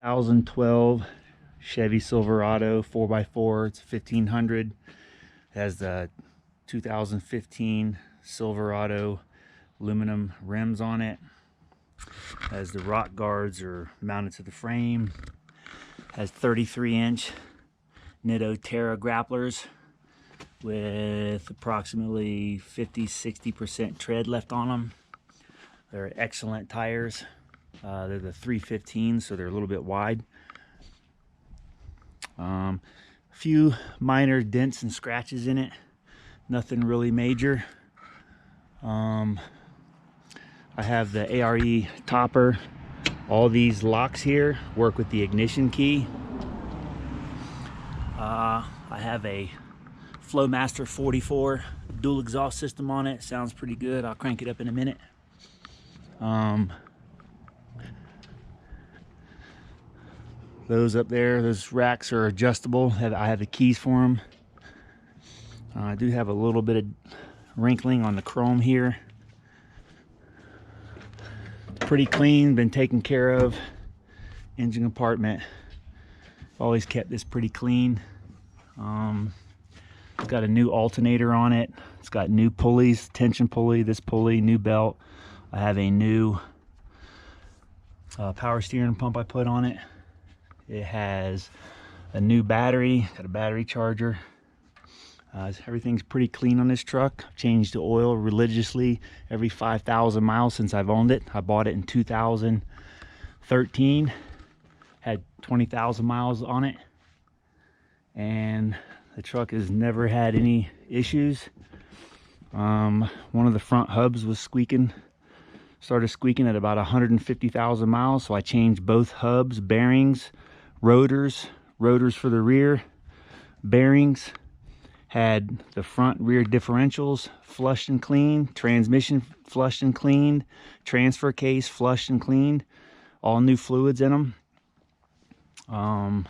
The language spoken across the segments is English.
2012 Chevy Silverado 4x4. It's 1500. It has the 2015 Silverado aluminum rims on it. As the rock guards are mounted to the frame. Has 33-inch Nitto Terra grapplers with approximately 50-60% tread left on them. They're excellent tires. They're the 315s, so they're a little bit wide. A few minor dents and scratches in it, nothing really major. I have the ARE topper. All these locks here work with the ignition key. I have a Flowmaster 44 dual exhaust system on it. Sounds pretty good. I'll crank it up in a minute. Those up there, those racks are adjustable. I have the keys for them. I do have a little bit of wrinkling on the chrome here. Pretty clean, been taken care of. Engine compartment, always kept this pretty clean. It's got a new alternator on it. It's got new pulleys, tension pulley, this pulley, new belt. I have a new power steering pump I put on it. It has a new battery, got a battery charger. Everything's pretty clean on this truck. I've changed the oil religiously every 5,000 miles since I've owned it. I bought it in 2013. Had 20,000 miles on it. And the truck has never had any issues. One of the front hubs was squeaking. Started squeaking at about 150,000 miles. So I changed both hubs, bearings, rotors for the rear, bearings. Had the front rear differentials flushed and cleaned, transmission flushed and cleaned, transfer case flushed and cleaned, all new fluids in them. I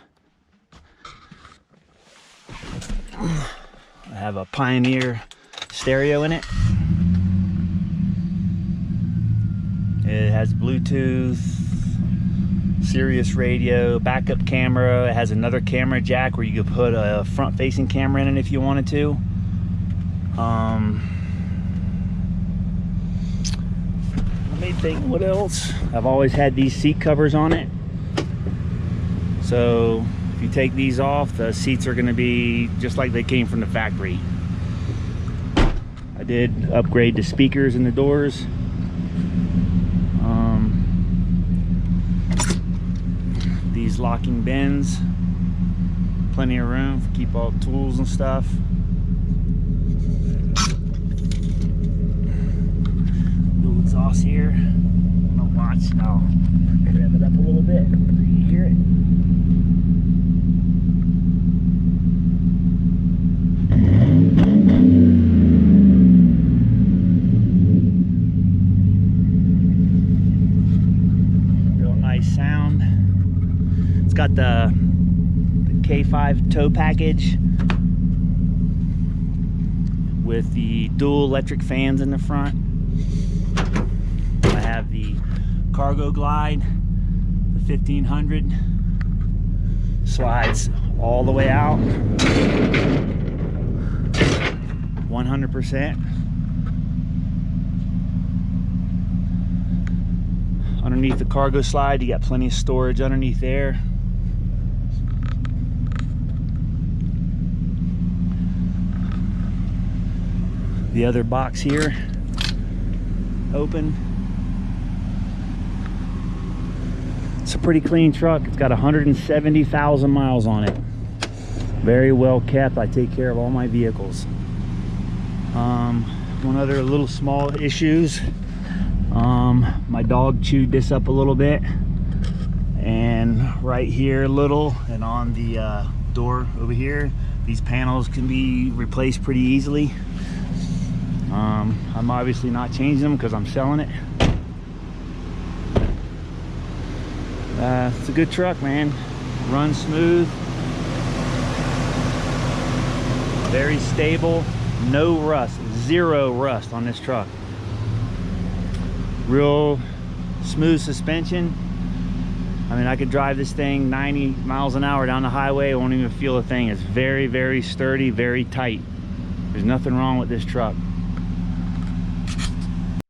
have a Pioneer stereo in it. It has Bluetooth, Sirius radio, backup camera. It has another camera jack where you could put a front-facing camera in it if you wanted to. Let me think what else. I've always had these seat covers on it. So if you take these off, the seats are going to be just like they came from the factory. I did upgrade the speakers in the doors. These locking bins, plenty of room to keep all the tools and stuff. Dual exhaust here. I'm gonna watch now. Rev it up a little bit so you hear it. Real nice sound. It's got the K5 tow package with the dual electric fans in the front. I have the cargo glide, the 1500. Slides all the way out, 100%. Underneath the cargo slide, you got plenty of storage underneath there. The other box here, open. It's a pretty clean truck. It's got 170,000 miles on it. Very well kept. I take care of all my vehicles. One other little small issues. My dog chewed this up a little bit. And right here a little, and on the door over here, these panels can be replaced pretty easily. I'm obviously not changing them because I'm selling it. It's a good truck, man. Runs smooth, very stable, no rust, zero rust on this truck. Real smooth suspension. I mean, I could drive this thing 90 miles an hour down the highway, I won't even feel a thing. It's very, very sturdy, very tight. There's nothing wrong with this truck.